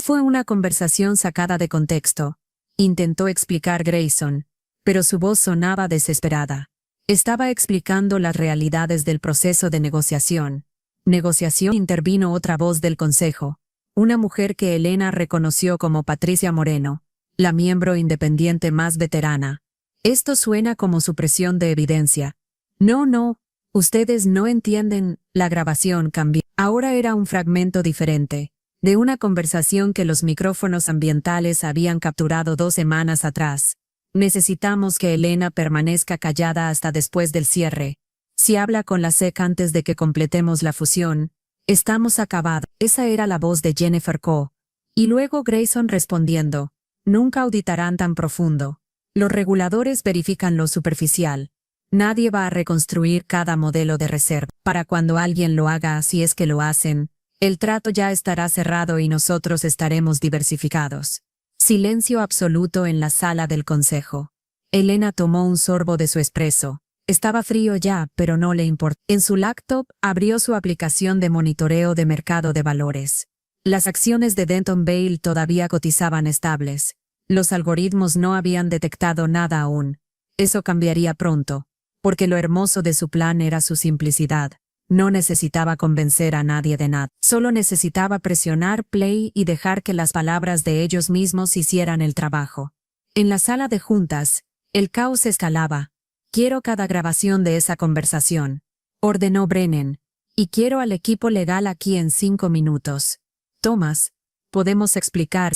Fue una conversación sacada de contexto. Intentó explicar Grayson, pero su voz sonaba desesperada. Estaba explicando las realidades del proceso de negociación. Intervino otra voz del consejo, una mujer que Elena reconoció como Patricia Moreno, la miembro independiente más veterana. Esto suena como supresión de evidencia. No, ustedes no entienden, la grabación cambió. Ahora era un fragmento diferente, de una conversación que los micrófonos ambientales habían capturado 2 semanas atrás. Necesitamos que Elena permanezca callada hasta después del cierre. Si habla con la SEC antes de que completemos la fusión, estamos acabados. Esa era la voz de Jennifer Coe. Y luego Grayson respondiendo, nunca auditarán tan profundo. Los reguladores verifican lo superficial. Nadie va a reconstruir cada modelo de reserva. Para cuando alguien lo haga, si es que lo hacen, el trato ya estará cerrado y nosotros estaremos diversificados. Silencio absoluto en la sala del consejo. Elena tomó un sorbo de su espresso. Estaba frío ya, pero no le importó. En su laptop abrió su aplicación de monitoreo de mercado de valores. Las acciones de Denton Vale todavía cotizaban estables. Los algoritmos no habían detectado nada aún. Eso cambiaría pronto, porque lo hermoso de su plan era su simplicidad. No necesitaba convencer a nadie de nada. Solo necesitaba presionar play y dejar que las palabras de ellos mismos hicieran el trabajo. En la sala de juntas, el caos escalaba. Quiero cada grabación de esa conversación, ordenó Brennan, y quiero al equipo legal aquí en 5 minutos. Thomas, podemos explicar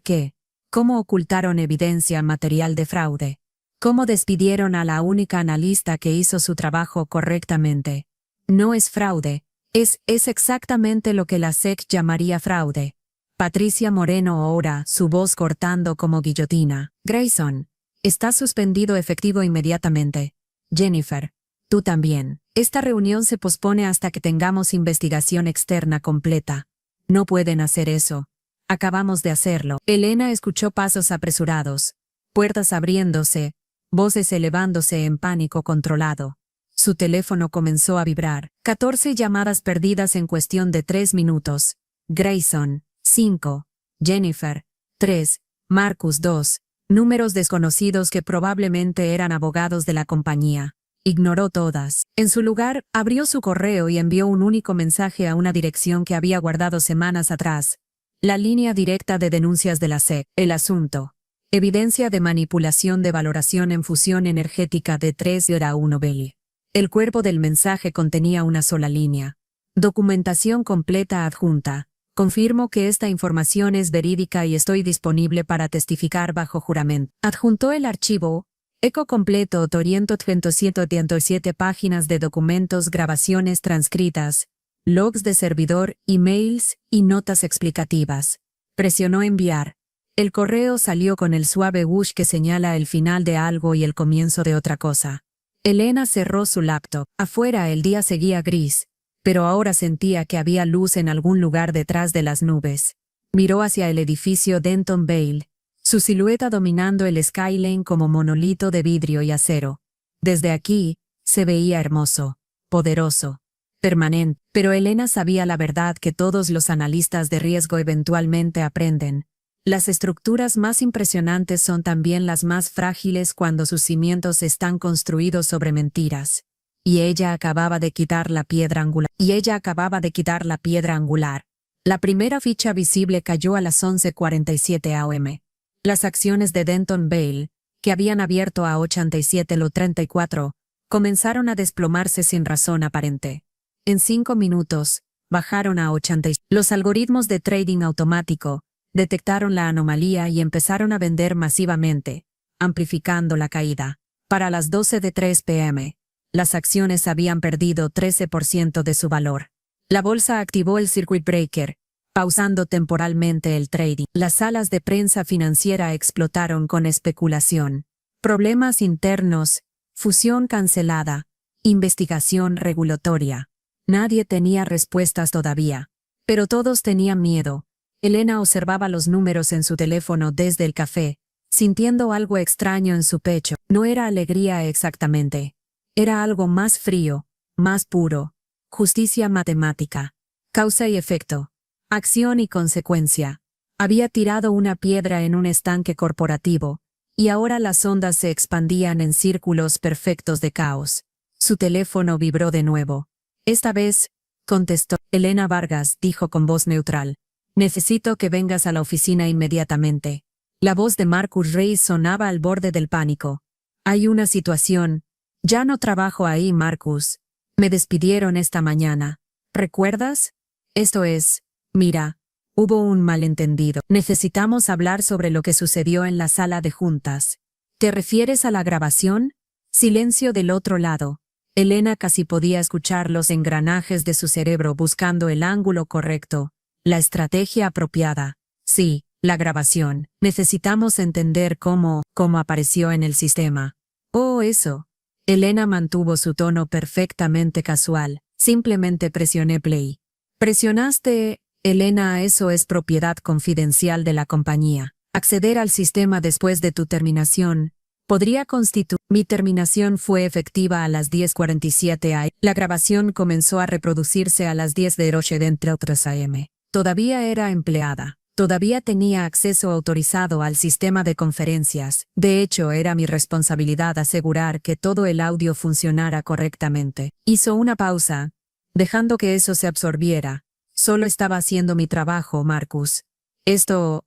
qué, cómo ocultaron evidencia material de fraude, cómo despidieron a la única analista que hizo su trabajo correctamente. No es fraude, es exactamente lo que la SEC llamaría fraude. Patricia Moreno ahora, su voz cortando como guillotina. Grayson. Está suspendido efectivo inmediatamente. Jennifer, tú también. Esta reunión se pospone hasta que tengamos investigación externa completa. No pueden hacer eso. Acabamos de hacerlo. Elena escuchó pasos apresurados, puertas abriéndose, voces elevándose en pánico controlado. Su teléfono comenzó a vibrar. 14 llamadas perdidas en cuestión de 3 minutos. Grayson, 5. Jennifer, 3. Marcus, 2. Números desconocidos que probablemente eran abogados de la compañía. Ignoró todas. En su lugar, abrió su correo y envió un único mensaje a una dirección que había guardado semanas atrás. La línea directa de denuncias de la SEC. El asunto. Evidencia de manipulación de valoración en fusión energética de 3,1 Bell. El cuerpo del mensaje contenía una sola línea. Documentación completa adjunta. Confirmo que esta información es verídica y estoy disponible para testificar bajo juramento. Adjuntó el archivo, eco completo, 377 páginas de documentos, grabaciones transcritas, logs de servidor, emails y notas explicativas. Presionó enviar. El correo salió con el suave whoosh que señala el final de algo y el comienzo de otra cosa. Elena cerró su laptop. Afuera el día seguía gris, pero ahora sentía que había luz en algún lugar detrás de las nubes. Miró hacia el edificio Denton Vale, su silueta dominando el skyline como monolito de vidrio y acero. Desde aquí, se veía hermoso, poderoso, permanente. Pero Elena sabía la verdad que todos los analistas de riesgo eventualmente aprenden. Las estructuras más impresionantes son también las más frágiles cuando sus cimientos están construidos sobre mentiras. Y ella acababa de quitar la piedra angular. La primera ficha visible cayó a las 11:47 am. Las acciones de Denton Vale, que habían abierto a 87,34, comenzaron a desplomarse sin razón aparente. En 5 minutos, bajaron a 80. Los algoritmos de trading automático detectaron la anomalía y empezaron a vender masivamente, amplificando la caída. Para las 12:03 p.m., las acciones habían perdido 13% de su valor. La bolsa activó el circuit breaker, pausando temporalmente el trading. Las salas de prensa financiera explotaron con especulación. Problemas internos, Fusión cancelada. Investigación regulatoria. Nadie tenía respuestas todavía. Pero todos tenían miedo. Elena observaba los números en su teléfono desde el café, sintiendo algo extraño en su pecho. No era alegría exactamente. Era algo más frío, más puro. Justicia matemática. Causa y efecto. Acción y consecuencia. Había tirado una piedra en un estanque corporativo, y ahora las ondas se expandían en círculos perfectos de caos. Su teléfono vibró de nuevo. Esta vez, contestó. Elena Vargas dijo con voz neutral. Necesito que vengas a la oficina inmediatamente. La voz de Marcus Reyes sonaba al borde del pánico. Hay una situación. Ya no trabajo ahí, Marcus. Me despidieron esta mañana. ¿Recuerdas? Esto es, mira, hubo un malentendido. Necesitamos hablar sobre lo que sucedió en la sala de juntas. ¿Te refieres a la grabación? Silencio del otro lado. Elena casi podía escuchar los engranajes de su cerebro buscando el ángulo correcto, la estrategia apropiada. Sí, la grabación. Necesitamos entender cómo apareció en el sistema. Oh, eso. Elena mantuvo su tono perfectamente casual. Simplemente presioné play. Presionaste, Elena, eso es propiedad confidencial de la compañía. Acceder al sistema después de tu terminación podría constituir. Mi terminación fue efectiva a las 10:47 am. La grabación comenzó a reproducirse a las 10 de noche entre otras am. Todavía era empleada. Todavía tenía acceso autorizado al sistema de conferencias. De hecho, era mi responsabilidad asegurar que todo el audio funcionara correctamente. Hizo una pausa, dejando que eso se absorbiera. Solo estaba haciendo mi trabajo, Marcus. Esto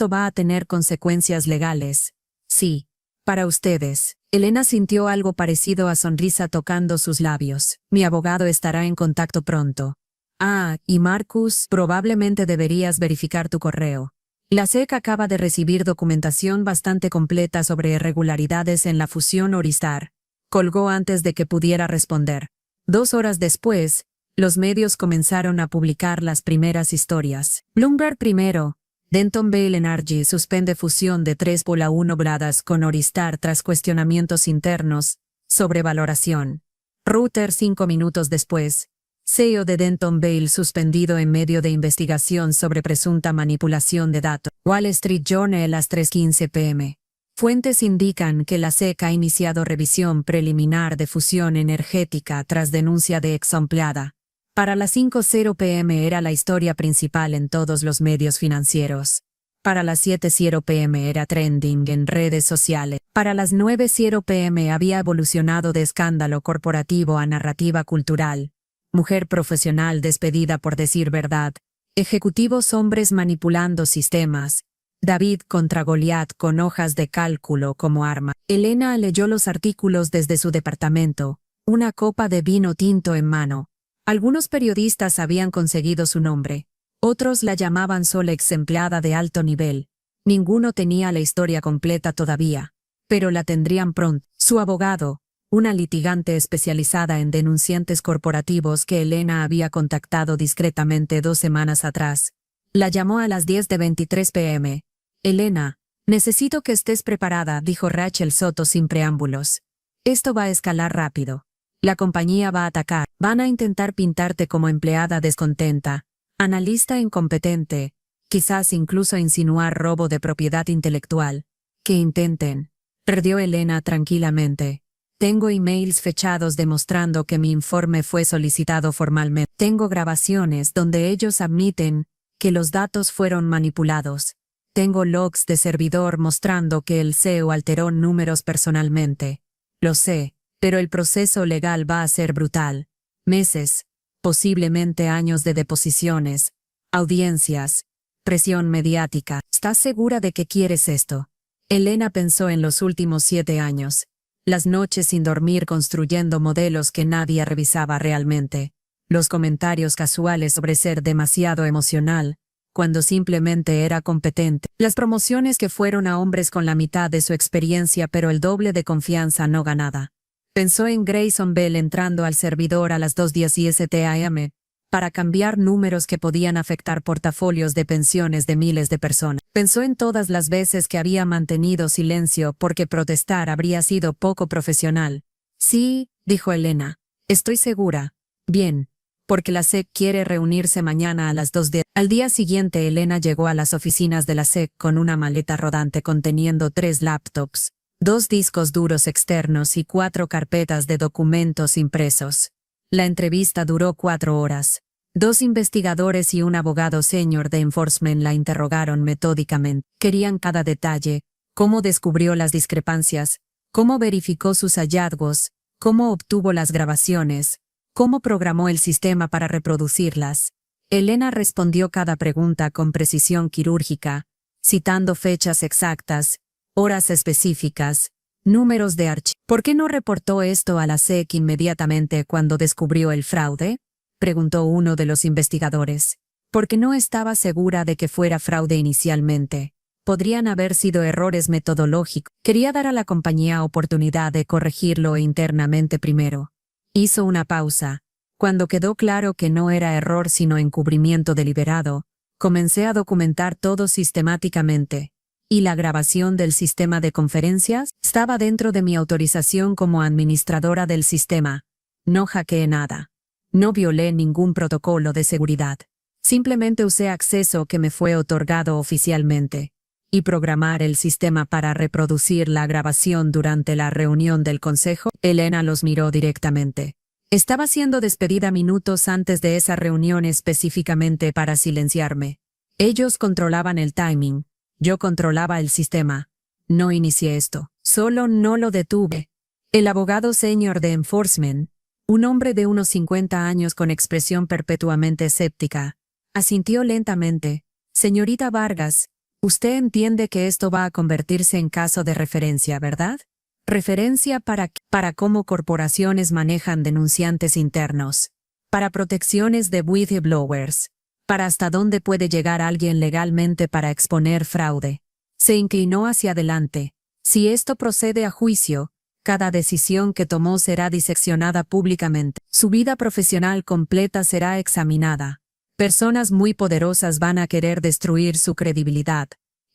va a tener consecuencias legales. Sí. Para ustedes. Elena sintió algo parecido a sonrisa tocando sus labios. Mi abogado estará en contacto pronto. Ah, y Marcus, probablemente deberías verificar tu correo. La SEC acaba de recibir documentación bastante completa sobre irregularidades en la fusión Oristar. Colgó antes de que pudiera responder. 2 horas después, los medios comenzaron a publicar las primeras historias. Bloomberg primero. Denton Bale Energy suspende fusión de 3:1 bradas con Oristar tras cuestionamientos internos, sobrevaloración. Reuters 5 minutos después. CEO de Denton Bale suspendido en medio de investigación sobre presunta manipulación de datos. Wall Street Journal a las 3:15 p.m. Fuentes indican que la SEC ha iniciado revisión preliminar de fusión energética tras denuncia de exempleada. Para las 5:00 p.m. era la historia principal en todos los medios financieros. Para las 7:00 p.m. era trending en redes sociales. Para las 9:00 p.m. había evolucionado de escándalo corporativo a narrativa cultural. Mujer profesional despedida por decir verdad. Ejecutivos hombres manipulando sistemas. David contra Goliat con hojas de cálculo como arma. Elena leyó los artículos desde su departamento, una copa de vino tinto en mano. Algunos periodistas habían conseguido su nombre. Otros la llamaban sola ex empleada de alto nivel. Ninguno tenía la historia completa todavía. Pero la tendrían pronto. Su abogado, una litigante especializada en denunciantes corporativos que Elena había contactado discretamente 2 semanas atrás, la llamó a las 10:23 p.m. Elena, necesito que estés preparada, dijo Rachel Soto sin preámbulos. Esto va a escalar rápido. La compañía va a atacar. Van a intentar pintarte como empleada descontenta, analista incompetente, quizás incluso insinuar robo de propiedad intelectual. Que intenten. Perdió Elena tranquilamente. Tengo emails fechados demostrando que mi informe fue solicitado formalmente. Tengo grabaciones donde ellos admiten que los datos fueron manipulados. Tengo logs de servidor mostrando que el CEO alteró números personalmente. Lo sé, pero el proceso legal va a ser brutal. Meses, posiblemente años de deposiciones, audiencias, presión mediática. ¿Estás segura de que quieres esto? Elena pensó en los últimos 7 años. Las noches sin dormir construyendo modelos que nadie revisaba realmente. Los comentarios casuales sobre ser demasiado emocional, cuando simplemente era competente. Las promociones que fueron a hombres con la mitad de su experiencia pero el doble de confianza no ganada. Pensó en Grayson Bell entrando al servidor a las 2:17 am, para cambiar números que podían afectar portafolios de pensiones de miles de personas. Pensó en todas las veces que había mantenido silencio porque protestar habría sido poco profesional. Sí, dijo Elena. Estoy segura. Bien. Porque la SEC quiere reunirse mañana a las 2 de... Al día siguiente Elena llegó a las oficinas de la SEC con una maleta rodante conteniendo 3 laptops, 2 discos duros externos y 4 carpetas de documentos impresos. La entrevista duró 4 horas. 2 investigadores y un abogado senior de enforcement la interrogaron metódicamente. Querían cada detalle, cómo descubrió las discrepancias, cómo verificó sus hallazgos, cómo obtuvo las grabaciones, cómo programó el sistema para reproducirlas. Elena respondió cada pregunta con precisión quirúrgica, citando fechas exactas, horas específicas, números de archivo. ¿Por qué no reportó esto a la SEC inmediatamente cuando descubrió el fraude?, preguntó uno de los investigadores. Porque no estaba segura de que fuera fraude inicialmente. Podrían haber sido errores metodológicos. Quería dar a la compañía oportunidad de corregirlo internamente primero. Hizo una pausa. Cuando quedó claro que no era error sino encubrimiento deliberado, comencé a documentar todo sistemáticamente. ¿Y la grabación del sistema de conferencias? Estaba dentro de mi autorización como administradora del sistema. No hackeé nada. No violé ningún protocolo de seguridad. Simplemente usé acceso que me fue otorgado oficialmente. ¿Y programar el sistema para reproducir la grabación durante la reunión del consejo? Elena los miró directamente. Estaba siendo despedida minutos antes de esa reunión específicamente para silenciarme. Ellos controlaban el timing. Yo controlaba el sistema. No inicié esto. Solo no lo detuve. El abogado senior de enforcement, un hombre de unos 50 años con expresión perpetuamente escéptica, asintió lentamente. Señorita Vargas, usted entiende que esto va a convertirse en caso de referencia, ¿verdad? Referencia para cómo corporaciones manejan denunciantes internos, para protecciones de whistleblowers, para hasta dónde puede llegar alguien legalmente para exponer fraude. Se inclinó hacia adelante. Si esto procede a juicio, cada decisión que tomó será diseccionada públicamente. Su vida profesional completa será examinada. Personas muy poderosas van a querer destruir su credibilidad.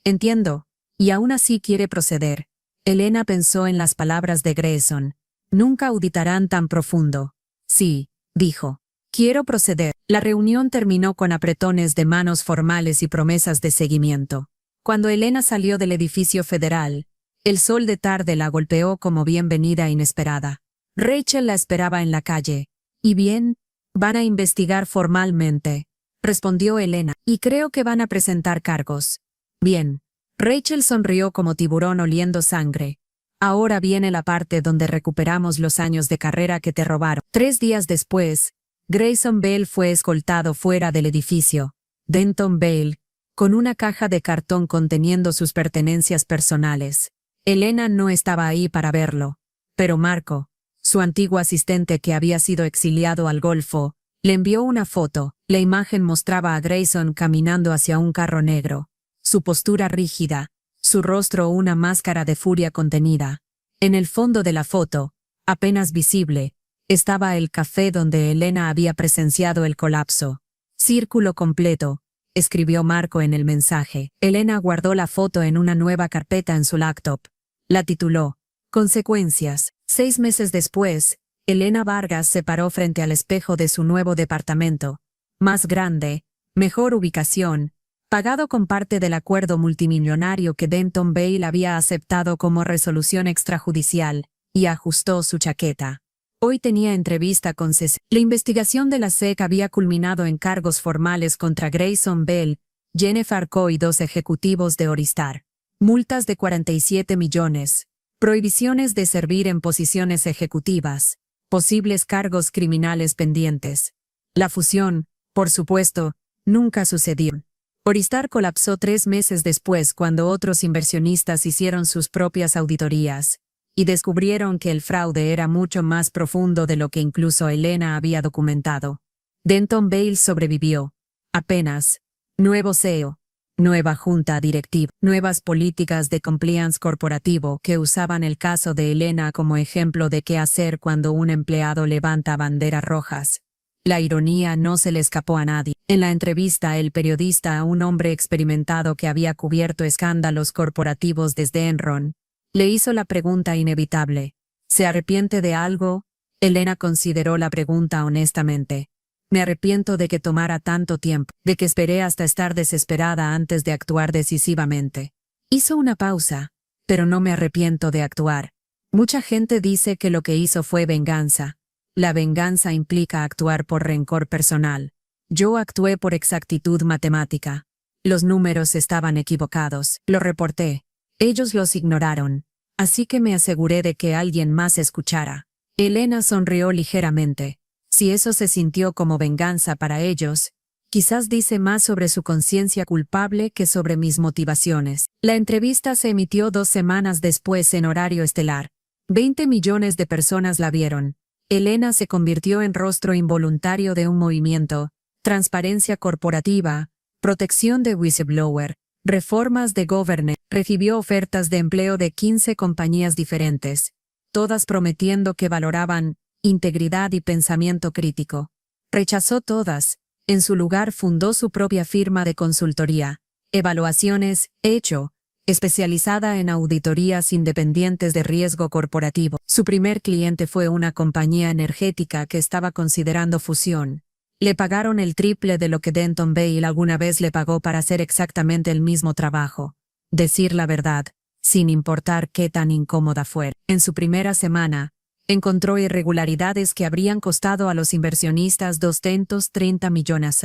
Entiendo. Y aún así quiere proceder. Elena pensó en las palabras de Grayson. Nunca auditarán tan profundo. Sí, dijo. Quiero proceder. La reunión terminó con apretones de manos formales y promesas de seguimiento. Cuando Elena salió del edificio federal, el sol de tarde la golpeó como bienvenida inesperada. Rachel la esperaba en la calle. ¿Y bien? Van a investigar formalmente, respondió Elena. Y creo que van a presentar cargos. Bien. Rachel sonrió como tiburón oliendo sangre. Ahora viene la parte donde recuperamos los años de carrera que te robaron. 3 días después, Grayson Bell fue escoltado fuera del edificio. Denton Bell, con una caja de cartón conteniendo sus pertenencias personales. Elena no estaba ahí para verlo, pero Marco, su antiguo asistente que había sido exiliado al Golfo, le envió una foto. La imagen mostraba a Grayson caminando hacia un carro negro. Su postura rígida, su rostro una máscara de furia contenida. En el fondo de la foto, apenas visible, estaba el café donde Elena había presenciado el colapso. Círculo completo, escribió Marco en el mensaje. Elena guardó la foto en una nueva carpeta en su laptop. La tituló Consecuencias. 6 meses después, Elena Vargas se paró frente al espejo de su nuevo departamento. Más grande, mejor ubicación, pagado con parte del acuerdo multimillonario que Denton Bale había aceptado como resolución extrajudicial, y ajustó su chaqueta. Hoy tenía entrevista con Cecil. La investigación de la SEC había culminado en cargos formales contra Grayson Bell, Jennifer Coe y 2 ejecutivos de Oristar. Multas de 47 millones. Prohibiciones de servir en posiciones ejecutivas. Posibles cargos criminales pendientes. La fusión, por supuesto, nunca sucedió. Oristar colapsó 3 meses después cuando otros inversionistas hicieron sus propias auditorías y descubrieron que el fraude era mucho más profundo de lo que incluso Elena había documentado. Denton Bale sobrevivió. Apenas. Nuevo CEO. Nueva junta directiva. Nuevas políticas de compliance corporativo que usaban el caso de Elena como ejemplo de qué hacer cuando un empleado levanta banderas rojas. La ironía no se le escapó a nadie. En la entrevista, el periodista, un hombre experimentado que había cubierto escándalos corporativos desde Enron, le hizo la pregunta inevitable. ¿Se arrepiente de algo? Elena consideró la pregunta honestamente. Me arrepiento de que tomara tanto tiempo, de que esperé hasta estar desesperada antes de actuar decisivamente. Hizo una pausa, pero no me arrepiento de actuar. Mucha gente dice que lo que hizo fue venganza. La venganza implica actuar por rencor personal. Yo actué por exactitud matemática. Los números estaban equivocados. Lo reporté. Ellos los ignoraron. Así que me aseguré de que alguien más escuchara. Elena sonrió ligeramente. Si eso se sintió como venganza para ellos, quizás dice más sobre su conciencia culpable que sobre mis motivaciones. La entrevista se emitió 2 semanas después en horario estelar. 20 millones de personas la vieron. Elena se convirtió en rostro involuntario de un movimiento: transparencia corporativa, protección de whistleblower, reformas de governance. Recibió ofertas de empleo de 15 compañías diferentes, todas prometiendo que valoraban integridad y pensamiento crítico. Rechazó todas. En su lugar fundó su propia firma de consultoría, Evaluaciones Hecho, especializada en auditorías independientes de riesgo corporativo. Su primer cliente fue una compañía energética que estaba considerando fusión. Le pagaron el triple de lo que Denton Bale alguna vez le pagó para hacer exactamente el mismo trabajo. Decir la verdad, sin importar qué tan incómoda fuera. En su primera semana, encontró irregularidades que habrían costado a los inversionistas 230 millones.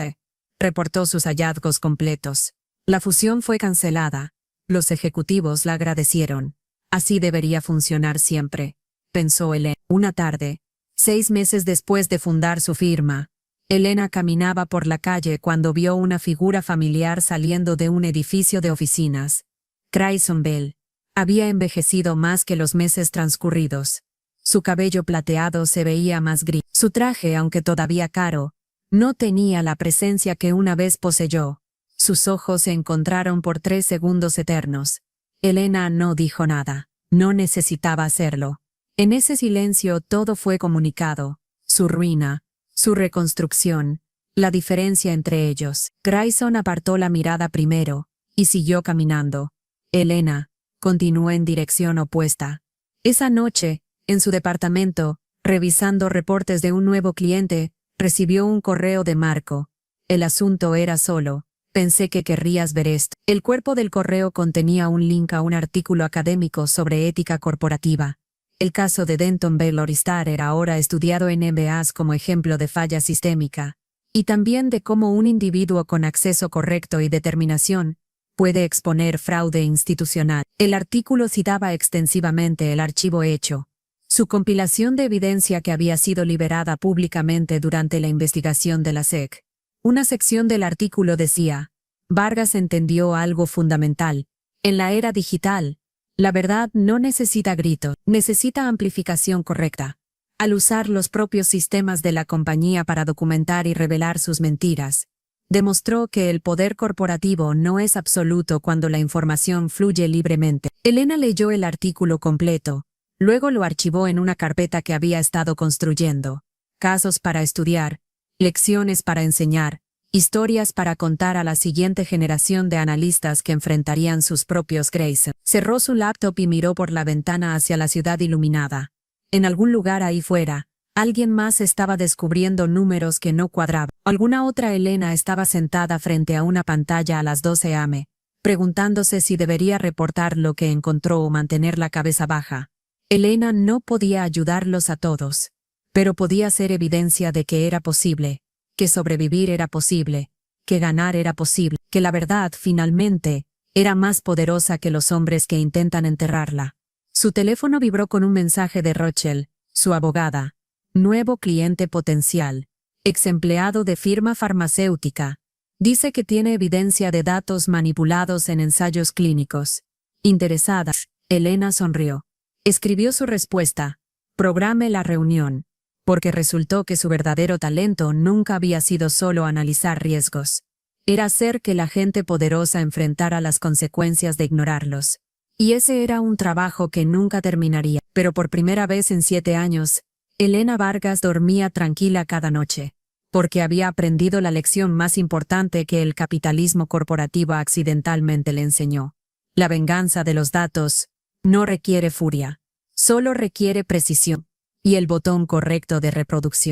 Reportó sus hallazgos completos. La fusión fue cancelada. Los ejecutivos la agradecieron. Así debería funcionar siempre, pensó Elena. Una tarde, 6 meses después de fundar su firma, Elena caminaba por la calle cuando vio una figura familiar saliendo de un edificio de oficinas. Grayson Bell había envejecido más que los meses transcurridos. Su cabello plateado se veía más gris. Su traje, aunque todavía caro, no tenía la presencia que una vez poseyó. Sus ojos se encontraron por 3 segundos eternos. Elena no dijo nada. No necesitaba hacerlo. En ese silencio todo fue comunicado. Su ruina, su reconstrucción, la diferencia entre ellos. Grayson apartó la mirada primero y siguió caminando. Elena continuó en dirección opuesta. Esa noche, en su departamento, revisando reportes de un nuevo cliente, recibió un correo de Marco. El asunto era solo: pensé que querrías ver esto. El cuerpo del correo contenía un link a un artículo académico sobre ética corporativa. El caso de Denton Bell Oristar era ahora estudiado en MBAs como ejemplo de falla sistémica, y también de cómo un individuo con acceso correcto y determinación puede exponer fraude institucional. El artículo citaba extensivamente el archivo Hecho, su compilación de evidencia que había sido liberada públicamente durante la investigación de la SEC. Una sección del artículo decía: Vargas entendió algo fundamental. En la era digital, la verdad no necesita gritos, necesita amplificación correcta. Al usar los propios sistemas de la compañía para documentar y revelar sus mentiras, demostró que el poder corporativo no es absoluto cuando la información fluye libremente. Elena leyó el artículo completo, luego lo archivó en una carpeta que había estado construyendo. Casos para estudiar, lecciones para enseñar, historias para contar a la siguiente generación de analistas que enfrentarían sus propios Grayson. Cerró su laptop y miró por la ventana hacia la ciudad iluminada. En algún lugar ahí fuera, alguien más estaba descubriendo números que no cuadraban. Alguna otra Elena estaba sentada frente a una pantalla a las 12 am, preguntándose si debería reportar lo que encontró o mantener la cabeza baja. Elena no podía ayudarlos a todos, pero podía ser evidencia de que era posible, que sobrevivir era posible, que ganar era posible, que la verdad, finalmente, era más poderosa que los hombres que intentan enterrarla. Su teléfono vibró con un mensaje de Rochelle, su abogada. Nuevo cliente potencial. Ex empleado de firma farmacéutica. Dice que tiene evidencia de datos manipulados en ensayos clínicos. Interesada, Elena sonrió. Escribió su respuesta: programe la reunión, porque resultó que su verdadero talento nunca había sido solo analizar riesgos. Era hacer que la gente poderosa enfrentara las consecuencias de ignorarlos. Y ese era un trabajo que nunca terminaría. Pero por primera vez en 7 años, Elena Vargas dormía tranquila cada noche, porque había aprendido la lección más importante que el capitalismo corporativo accidentalmente le enseñó. La venganza de los datos no requiere furia, Solo requiere precisión y el botón correcto de reproducción.